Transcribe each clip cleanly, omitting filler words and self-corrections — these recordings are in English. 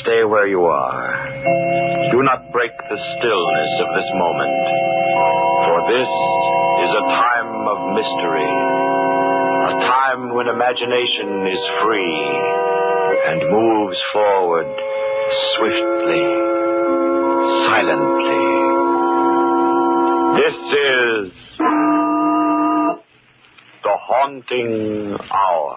stay where you are. Do not break the stillness of this moment, for this is a time of mystery, a time when imagination is free and moves forward swiftly, silently. This is the Haunting Hour.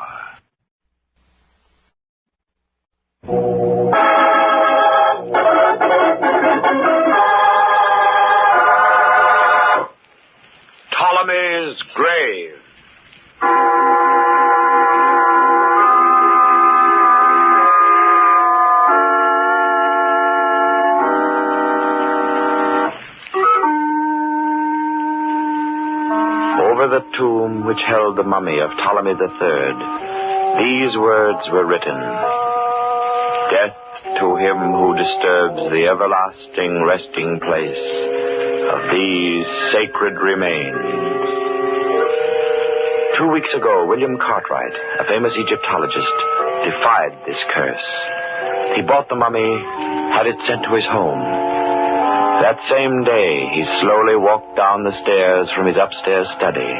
Ptolemy's grave. Over the tomb which held the mummy of Ptolemy III, these words were written: Death to him who disturbs the everlasting resting place of these sacred remains. 2 weeks ago, William Cartwright, a famous Egyptologist, defied this curse. He bought the mummy, had it sent to his home. That same day, he slowly walked down the stairs from his upstairs study.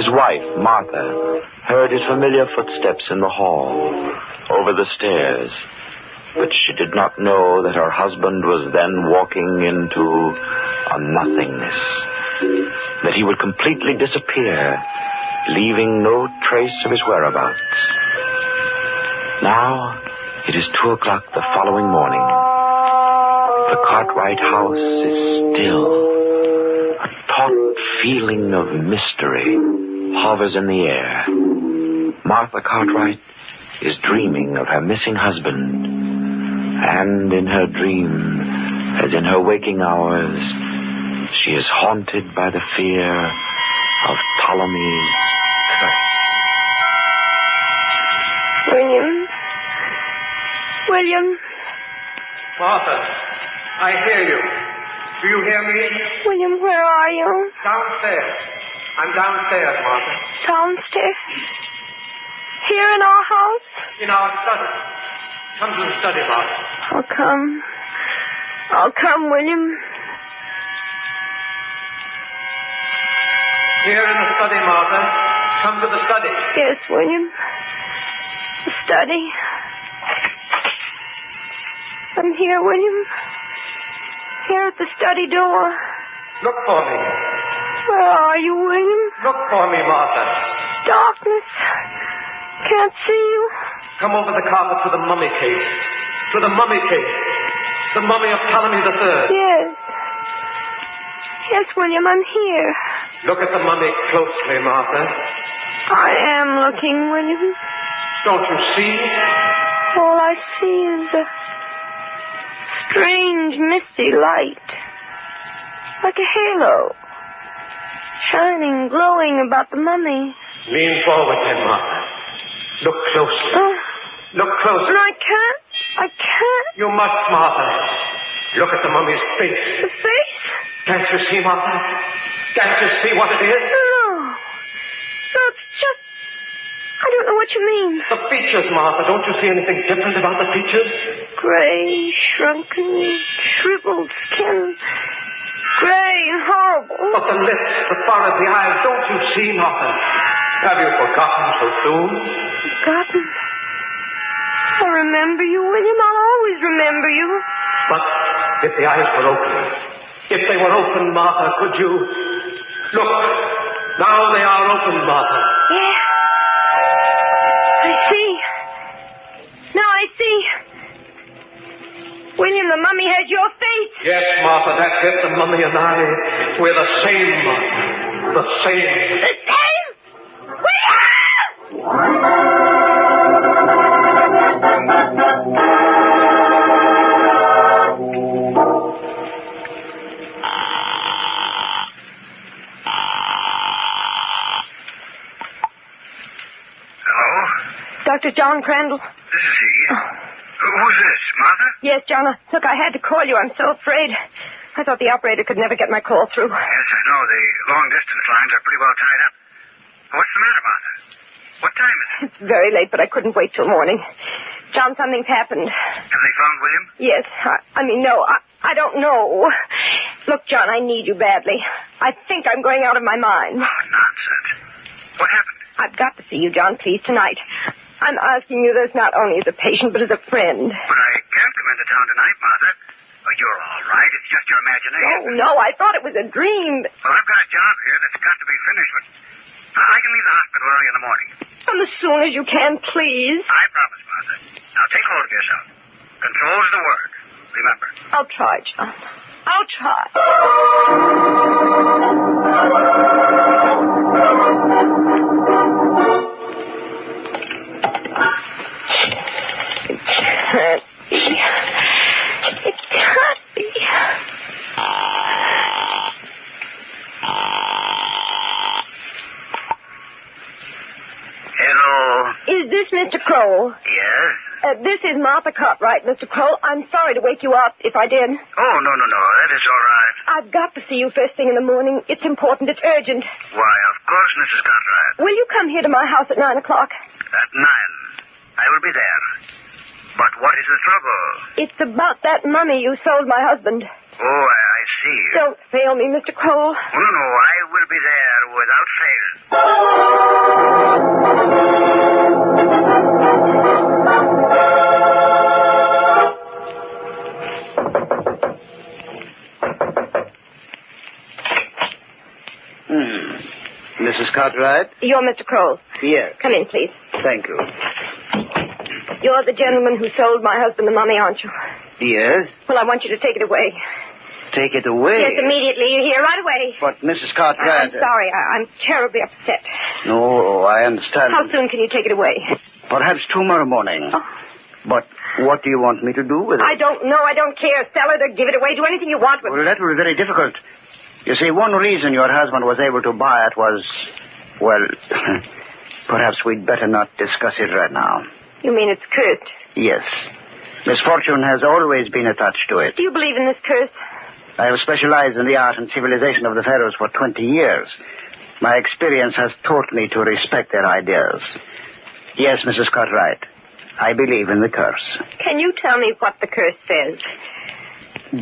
His wife, Martha, heard his familiar footsteps in the hall, over the stairs, but she did not know that her husband was then walking into a nothingness, that he would completely disappear, leaving no trace of his whereabouts. Now, it is 2 o'clock the following morning. The Cartwright house is still. A taut feeling of mystery hovers in the air. Martha Cartwright is dreaming of her missing husband. And in her dream, as in her waking hours, she is haunted by the fear of Ptolemy's curse. William. Martha, I hear you. Do you hear me? William, where are you? Downstairs. I'm downstairs, Martha. Downstairs? Here in our house? In our study. Come to the study, Martha. I'll come, William. Here in the study, Martha. Come to the study. Yes, William. The study. I'm here, William. Here at the study door. Look for me. Where are you, William? Look for me, Martha. Darkness. Can't see you. Come over the carpet to the mummy case. To the mummy case. The mummy of Ptolemy III. Yes. Yes, William, I'm here. Look at the mummy closely, Martha. I am looking, William. Don't you see? All I see is a strange, misty light. Like a halo. Shining, glowing about the mummy. Lean forward then, Martha. Look closely. Look closely. No, I can't. You must, Martha. Look at the mummy's face. The face? Can't you see, Martha? Can't you see what it is? No, it's just... I don't know what you mean. The features, Martha. Don't you see anything different about the features? Gray, shrunken, shriveled skin. Gray and horrible. But the lips, the forehead, the eyes. Don't you see, Martha? Have you forgotten so soon? Forgotten? I remember you, William. I'll always remember you. But if the eyes were open, if they were open, Martha, could you... Look, now they are open, Martha. Yeah. I see. Now I see. William, the mummy has your face. Yes, Martha, that's it. The mummy and I, we're the same, Martha. The same. The same? William! Dr. John Crandall. This is he. Who's this, Martha? Yes, John. Look, I had to call you. I'm so afraid. I thought the operator could never get my call through. Yes, I know. The long-distance lines are pretty well tied up. What's the matter, Martha? What time is it? It's very late, but I couldn't wait till morning. John, something's happened. Have they found William? Yes. No. I don't know. Look, John, I need you badly. I think I'm going out of my mind. Oh, nonsense. What happened? I've got to see you, John, please, tonight. I'm asking you this not only as a patient, but as a friend. But I can't come into town tonight, Martha. Oh, you're all right. It's just your imagination. No, I thought it was a dream. Well, I've got a job here that's got to be finished, but I can leave the hospital early in the morning. Come as soon as you can, please. I promise, Martha. Now, take hold of yourself. Control's the word. Remember. I'll try, John. I'll try. It can't be. It can't be. Hello. Is this Mr. Kroll? Yes? This is Martha Cartwright, Mr. Kroll. I'm sorry to wake you up, if I did. Oh, no. That is all right. I've got to see you first thing in the morning. It's important. It's urgent. Why, of course, Mrs. Cartwright. Will you come here to my house at 9 o'clock? At 9. I will be there. But what is the trouble? It's about that mummy you sold my husband. Oh, I see. Don't fail me, Mr. Kroll. Oh, no. I will be there without fail. Mrs. Cartwright? You're Mr. Kroll. Yes. Come in, please. Thank you. You're the gentleman who sold my husband the mummy, aren't you? Yes? Well, I want you to take it away. Take it away? Yes, immediately. You're here right away. But, Mrs. Cartwright... I'm sorry. I'm terribly upset. No, I understand. How soon can you take it away? Perhaps tomorrow morning. Oh. But what do you want me to do with it? I don't know. I don't care. Sell it or give it away. Do anything you want with it. Well, that will be very difficult. You see, one reason your husband was able to buy it was... Well, perhaps we'd better not discuss it right now. You mean it's cursed? Yes. Misfortune has always been attached to it. Do you believe in this curse? I have specialized in the art and civilization of the pharaohs for 20 years. My experience has taught me to respect their ideas. Yes, Mrs. Cartwright, I believe in the curse. Can you tell me what the curse says?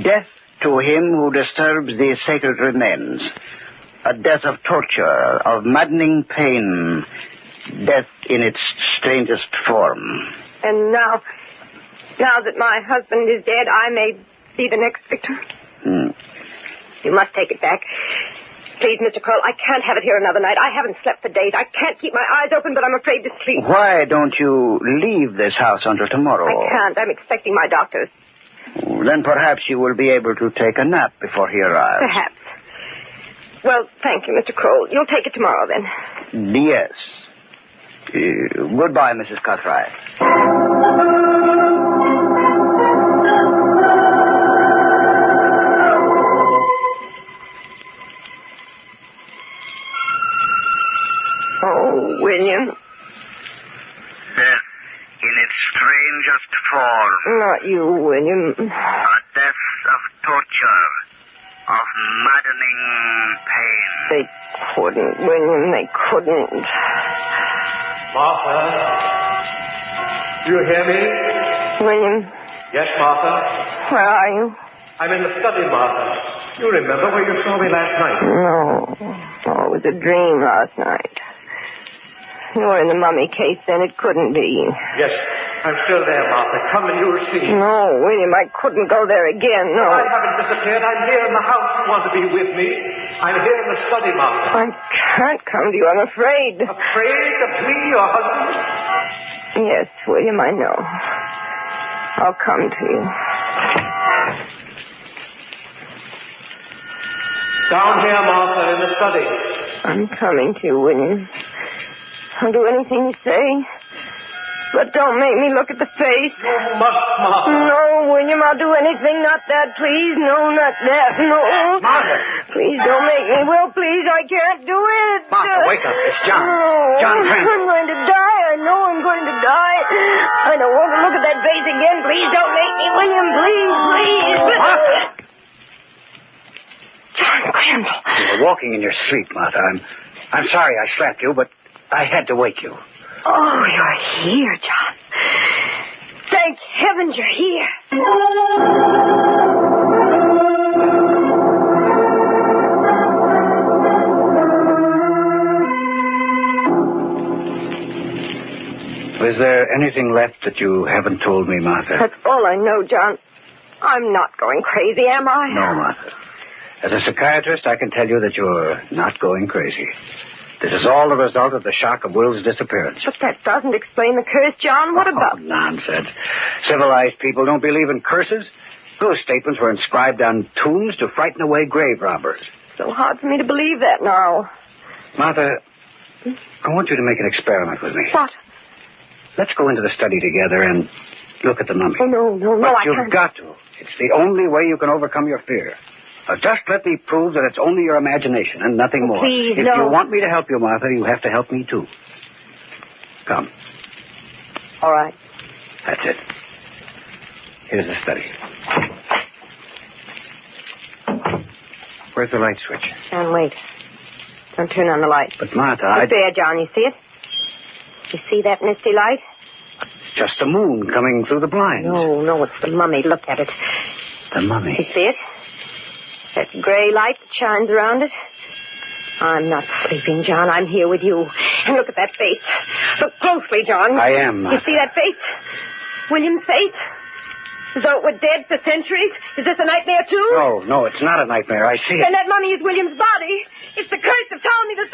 Death to him who disturbs these sacred remains. A death of torture, of maddening pain. Death in its strangest form. And now that my husband is dead, I may be the next victim? You must take it back. Please, Mr. Kroll, I can't have it here another night. I haven't slept for days. I can't keep my eyes open, but I'm afraid to sleep. Why don't you leave this house until tomorrow? I can't. I'm expecting my doctor. Then perhaps you will be able to take a nap before he arrives. Perhaps. Well, thank you, Mr. Kroll. You'll take it tomorrow, then. Yes. Goodbye, Mrs. Cartwright. Oh, William. Death in its strangest form. Not you, William. A death of torture, of maddening pain. They couldn't, William. They couldn't. Martha? Do you hear me? William, Yes, Martha? where are you? I'm in the study, Martha. You remember where you saw me last night? No. Oh, it was a dream last night. You were in the mummy case, then it couldn't be. Yes, I'm still there, Martha. Come and you'll see. No, William, I couldn't go there again, no. I haven't disappeared. I'm here in the house. You want to be with me? I'm here in the study, Martha. I can't come to you, I'm afraid. Afraid of me, your husband? Yes, William, I know. I'll come to you. Down here, Martha, in the study. I'm coming to you, William. I'll do anything you say. But don't make me look at the face. You must, Martha. No, William, I'll do anything. Not that, please. No, not that. No. Martha. Please don't make me. Well, please, I can't do it. Martha, wake up. It's John. No. John Trent. I'm going to die. I know I'm going to die. I don't want to look at that face again. Please don't make me, William. Please, please. Martha. John Crandall. You were walking in your sleep, Martha. I'm sorry I slapped you, but I had to wake you. Oh, you're here, John. heavens, you're here. Is there anything left that you haven't told me, Martha? That's all I know, John. I'm not going crazy, am I? No, Martha. As a psychiatrist, I can tell you that you're not going crazy. This is all the result of the shock of Will's disappearance. But that doesn't explain the curse, John. What about... Nonsense. Civilized people don't believe in curses. Those statements were inscribed on tombs to frighten away grave robbers. So hard for me to believe that now. Martha, I want you to make an experiment with me. What? Let's go into the study together and look at the mummy. Oh, no, But I you've can't. got to. It's the only way you can overcome your fear. Now, just let me prove that it's only your imagination and nothing more. Please, if no. you want me to help you, Martha, you have to help me, too. Come. All right. That's it. Here's the study. Where's the light switch? John, wait. Don't turn on the light. But, Martha, It's there, John. You see it? You see that misty light? It's just the moon coming through the blinds. No, it's the mummy. Look at it. The mummy. You see it? That gray light that shines around it? I'm not sleeping, John. I'm here with you. And look at that face. Look closely, John. I am, Martha. You see that face? William's face? As though it were dead for centuries? Is this a nightmare, too? No, it's not a nightmare. I see it. And that mummy is William's body. It's the curse of Ptolomey III.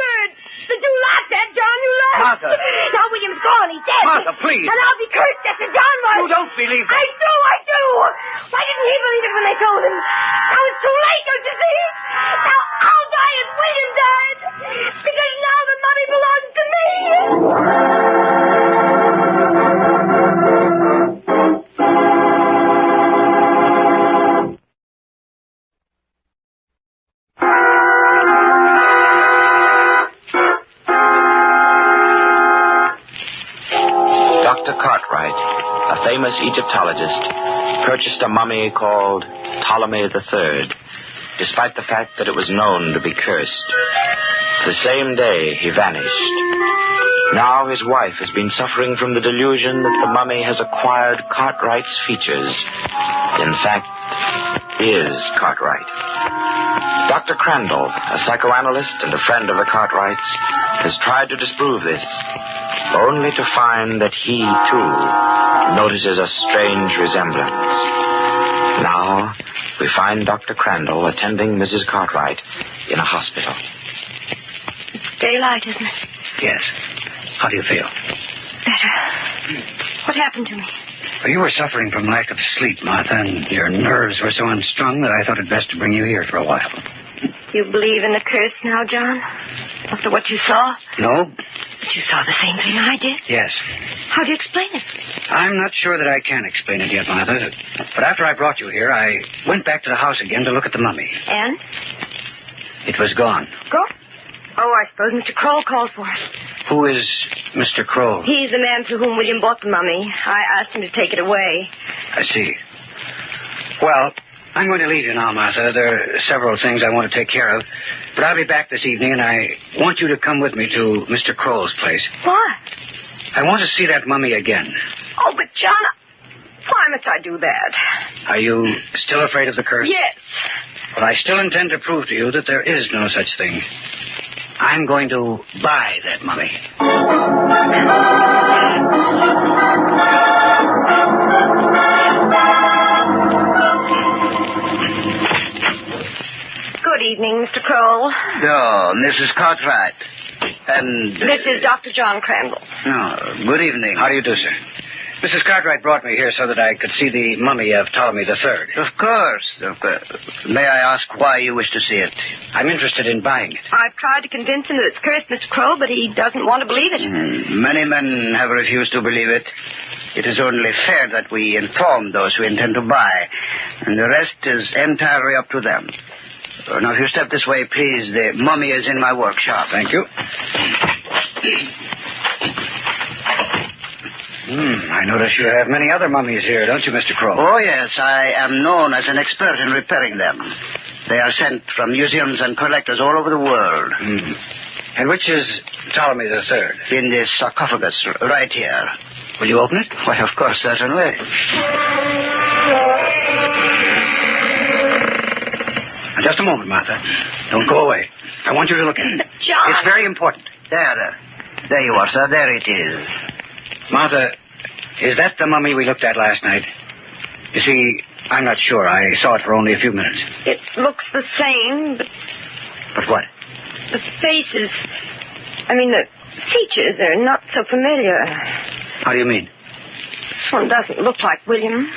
But you laughed at, John. You laughed. Martha. Now William's gone. He's dead. Martha, please. And I'll be cursed just as John was. You don't believe it. I do. Why didn't he believe it when they told him? Now it's too late, don't you see? Now I'll die as William died. Because now the mummy belongs to me. Dr. Cartwright, a famous Egyptologist, purchased a mummy called Ptolomey III, despite the fact that it was known to be cursed. The same day, he vanished. Now his wife has been suffering from the delusion that the mummy has acquired Cartwright's features. In fact, is Cartwright. Dr. Crandall, a psychoanalyst and a friend of the Cartwrights, has tried to disprove this, only to find that he, too, notices a strange resemblance. Now, we find Dr. Crandall attending Mrs. Cartwright in a hospital. It's daylight, isn't it? Yes. How do you feel? Better. What happened to me? Well, you were suffering from lack of sleep, Martha, and your nerves were so unstrung that I thought it best to bring you here for a while. Do you believe in the curse now, John? After what you saw? No? But you saw the same thing I did? Yes. How do you explain it? I'm not sure that I can explain it yet, Martha. But after I brought you here, I went back to the house again to look at the mummy. And? It was gone. Go? Oh, I suppose Mr. Kroll called for it. Who is Mr. Kroll? He's the man through whom William bought the mummy. I asked him to take it away. I see. Well, I'm going to leave you now, Martha. There are several things I want to take care of. But I'll be back this evening, and I want you to come with me to Mr. Kroll's place. What? I want to see that mummy again. Oh, but John, why must I do that? Are you still afraid of the curse? Yes. Well, I still intend to prove to you that there is no such thing. I'm going to buy that mummy. Good evening, Mr. Kroll. Oh, Mrs. Cartwright. And... This is Dr. John Crandall. Oh, good evening. How do you do, sir? Mrs. Cartwright brought me here so that I could see the mummy of Ptolemy III. Of course. May I ask why you wish to see it? I'm interested in buying it. I've tried to convince him that it's cursed, Mr. Kroll, but he doesn't want to believe it. Many men have refused to believe it. It is only fair that we inform those who intend to buy, and the rest is entirely up to them. Now, if you step this way, please. The mummy is in my workshop. Thank you. I notice you have many other mummies here, don't you, Mr. Kroll? Oh, yes. I am known as an expert in repairing them. They are sent from museums and collectors all over the world. And which is Ptolemy III? In this sarcophagus right here. Will you open it? Why, of course, certainly. Just a moment, Martha. Don't go away. I want you to look at it. John! It's very important. There you are, sir. There it is. Martha, is that the mummy we looked at last night? You see, I'm not sure. I saw it for only a few minutes. It looks the same, but But what? the faces... the features are not so familiar. How do you mean? This one doesn't look like William.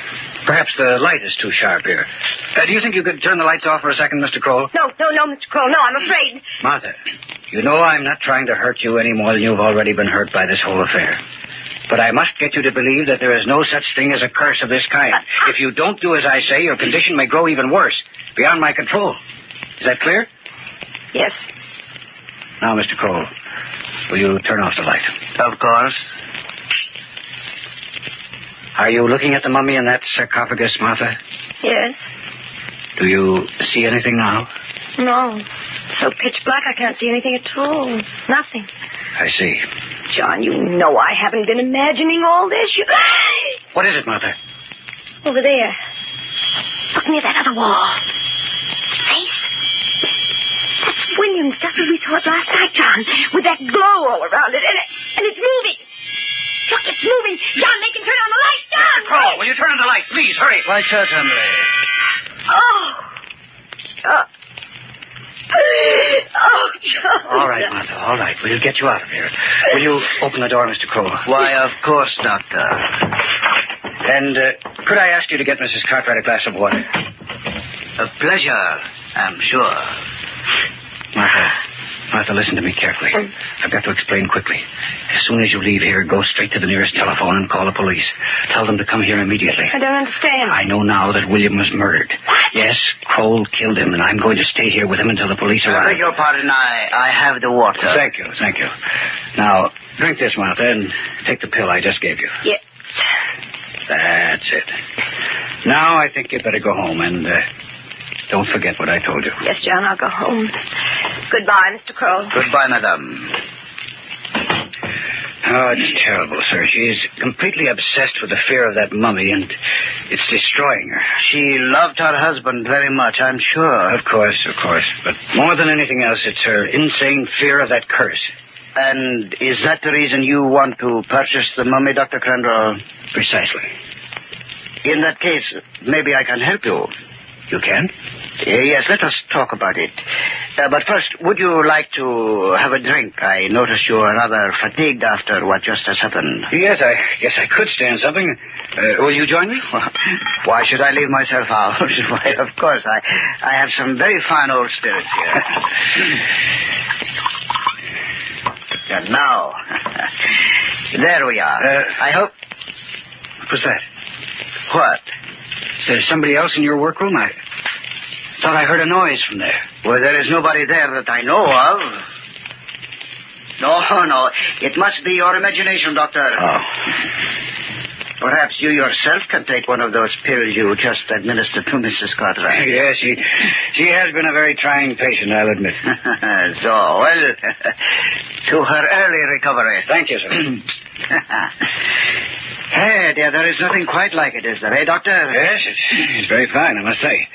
Perhaps the light is too sharp here. Do you think you could turn the lights off for a second, Mr. Kroll? No, Mr. Kroll, no, I'm afraid. Martha, you know I'm not trying to hurt you any more than you've already been hurt by this whole affair. But I must get you to believe that there is no such thing as a curse of this kind. If you don't do as I say, your condition may grow even worse, beyond my control. Is that clear? Yes. Now, Mr. Kroll, will you turn off the light? Of course. Are you looking at the mummy in that sarcophagus, Martha? Yes. Do you see anything now? No. It's so pitch black I can't see anything at all. Nothing. I see. John, you know I haven't been imagining all this. What is it, Martha? Over there. Look near that other wall. Face. That's William's, just as we saw it last night, John. With that glow all around it. And it's moving. Look, it's moving. John, they can turn on the light. John! Kroll, will you turn on the light? Please, hurry. Why, certainly. Oh. John. Oh, John. All right, Martha, all right. We'll get you out of here. Will you open the door, Mr. Kroll? Why, of course, Doctor. And could I ask you to get Mrs. Cartwright a glass of water? A pleasure, I'm sure. Martha, listen to me carefully. I've got to explain quickly. As soon as you leave here, go straight to the nearest telephone and call the police. Tell them to come here immediately. I don't understand. I know now that William was murdered. What? Yes, Kroll killed him, and I'm going to stay here with him until the police I arrive. beg your pardon, I have the water. Thank you. Now, drink this, Martha, and take the pill I just gave you. Yes. That's it. Now I think you'd better go home, and don't forget what I told you. Yes, John, I'll go home. Goodbye, Mr. Kroll. Goodbye, madame. Oh, it's terrible, sir. She's completely obsessed with the fear of that mummy, and it's destroying her. She loved her husband very much, I'm sure. Of course. But more than anything else, it's her insane fear of that curse. And is that the reason you want to purchase the mummy, Dr. Crandall? Precisely. In that case, maybe I can help you. You can? Yes, let us talk about it. But first, would you like to have a drink? I notice you are rather fatigued after what just has happened. Yes, I guess I could stand something. Will you join me? Well, why should I leave myself out? Why, of course, I have some very fine old spirits here. And now, there we are. I hope... What was that? What? Is there somebody else in your workroom? I thought I heard a noise from there. Well, there is nobody there that I know of. No. It must be your imagination, Doctor. Oh. Perhaps you yourself can take one of those pills you just administered to Mrs. Cartwright. Yes, she has been a very trying patient, I'll admit. To her early recovery. Thank you, sir. Hey, dear, there is nothing quite like it, is there, eh, Doctor? Yes, it's very fine, I must say.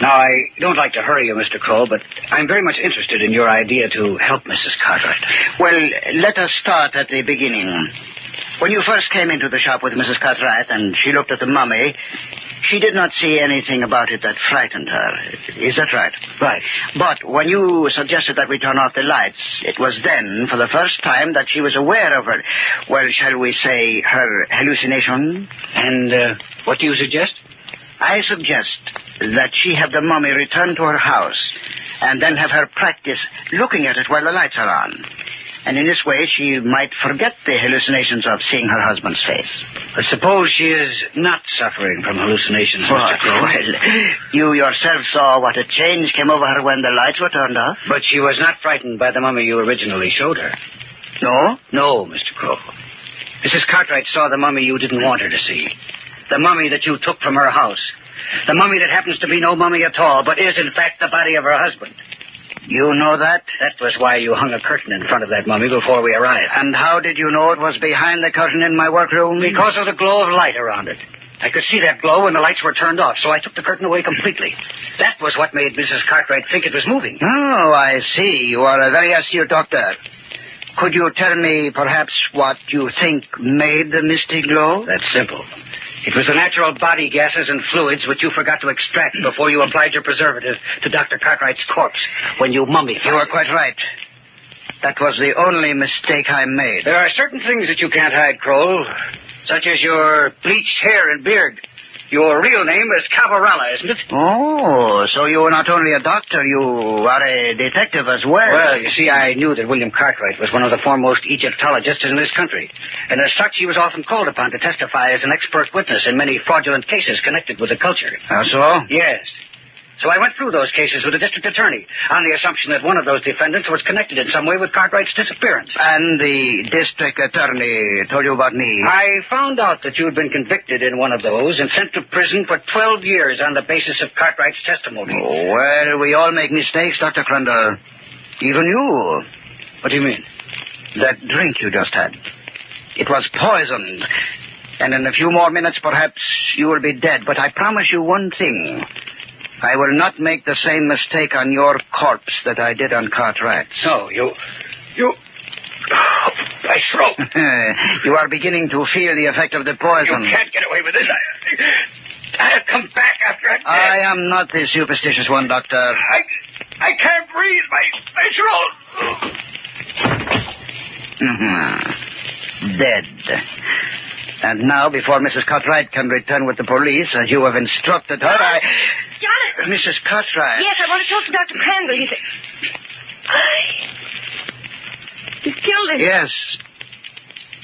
Now, I don't like to hurry you, Mr. Kroll, but I'm very much interested in your idea to help Mrs. Cartwright. Well, let us start at the beginning. When you first came into the shop with Mrs. Cartwright and she looked at the mummy, she did not see anything about it that frightened her. Is that right? Right. But when you suggested that we turn off the lights, it was then, for the first time, that she was aware of her, well, shall we say, her hallucination? And what do you suggest? I suggest that she have the mummy return to her house and then have her practice looking at it while the lights are on. And in this way, she might forget the hallucinations of seeing her husband's face. But suppose she is not suffering from hallucinations, Mr. Kroll. Well, you yourself saw what a change came over her when the lights were turned off. But she was not frightened by the mummy you originally showed her. No? No, Mr. Kroll. Mrs. Cartwright saw the mummy you didn't want her to see. The mummy that you took from her house. The mummy that happens to be no mummy at all, but is, in fact, the body of her husband. You know that? That was why you hung a curtain in front of that mummy before we arrived. And how did you know it was behind the curtain in my workroom? Because of the glow of light around it. I could see that glow when the lights were turned off, so I took the curtain away completely. That was what made Mrs. Cartwright think it was moving. Oh, I see. You are a very astute doctor. Could you tell me, perhaps, what you think made the misty glow? That's simple. It was the natural body gases and fluids which you forgot to extract before you applied your preservative to Dr. Cartwright's corpse when you mummified. You are quite right. That was the only mistake I made. There are certain things that you can't hide, Kroll, such as your bleached hair and beard. Your real name is Cavarella, isn't it? Oh, so you are not only a doctor, you are a detective as well. Well, you see, I knew that William Cartwright was one of the foremost Egyptologists in this country. And as such, he was often called upon to testify as an expert witness in many fraudulent cases connected with the culture. How so? Yes. So I went through those cases with the district attorney on the assumption that one of those defendants was connected in some way with Cartwright's disappearance. And the district attorney told you about me? I found out that you had been convicted in one of those and sent to prison for 12 years on the basis of Cartwright's testimony. Oh, well, we all make mistakes, Dr. Crandall. Even you. What do you mean? That drink you just had. It was poisoned. And in a few more minutes, perhaps, you will be dead. But I promise you one thing. I will not make the same mistake on your corpse that I did on Cartwright. So, you... My throat. You are beginning to feel the effect of the poison. You can't get away with this. I'll come back after I'm dead. I am not the superstitious one, Doctor. I can't breathe. My throat. Dead. And now, before Mrs. Cartwright can return with the police, as you have instructed her, Jonathan! Mrs. Cartwright. Yes, I want to talk to Dr. Crandall. He said... He's killed him. Yes.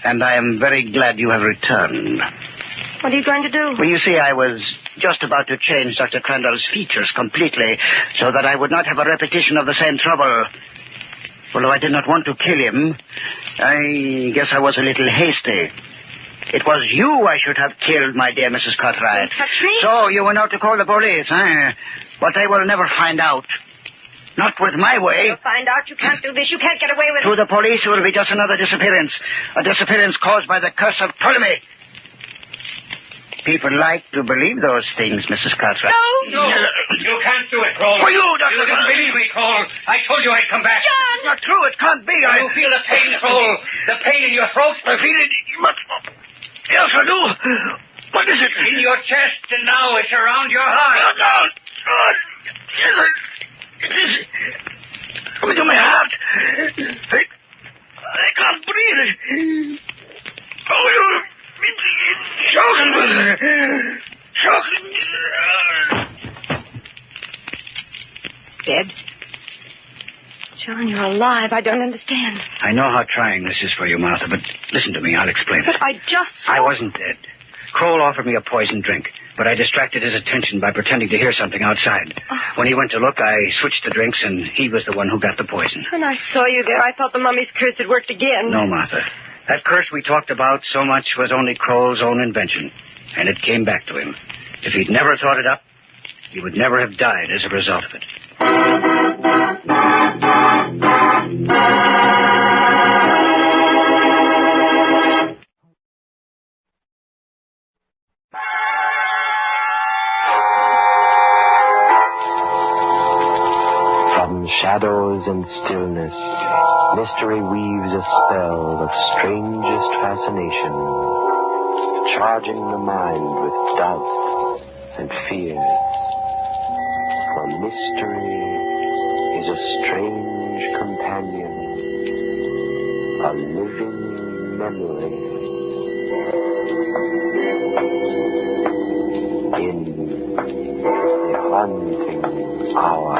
And I am very glad you have returned. What are you going to do? Well, you see, I was just about to change Dr. Crandall's features completely so that I would not have a repetition of the same trouble. Although I did not want to kill him, I guess I was a little hasty. It was you I should have killed, my dear Mrs. Cartwright. Touch me? So you went out to call the police, eh? But they will never find out. Not with my way. You'll find out you can't do this. You can't get away with To it. the police, it will be just another disappearance. A disappearance caused by the curse of Ptolomey. People like to believe those things, Mrs. Cartwright. No. You can't do it, Kroll. For you, Dr. You didn't believe me, Kroll. I told you I'd come back. John! It's not true. It can't be. You feel the pain, Kroll. The pain in your throat. I feel it. But... Yes, I do. What is it? In your chest, and now it's around your heart. It is coming to my heart. I can't breathe. Oh, it's choking. Dead? John, you're alive. I don't understand. I know how trying this is for you, Martha, but listen to me. I'll explain But it. I just... I wasn't dead. Kroll offered me a poisoned drink, but I distracted his attention by pretending to hear something outside. When he went to look, I switched the drinks, and he was the one who got the poison. When I saw you there, I thought the mummy's curse had worked again. No, Martha. That curse we talked about so much was only Kroll's own invention, and it came back to him. If he'd never thought it up, he would never have died as a result of it. From shadows and stillness, mystery weaves a spell of strangest fascination, charging the mind with doubt and fear. For mystery is a strange companion, a living memory. In the haunting hour.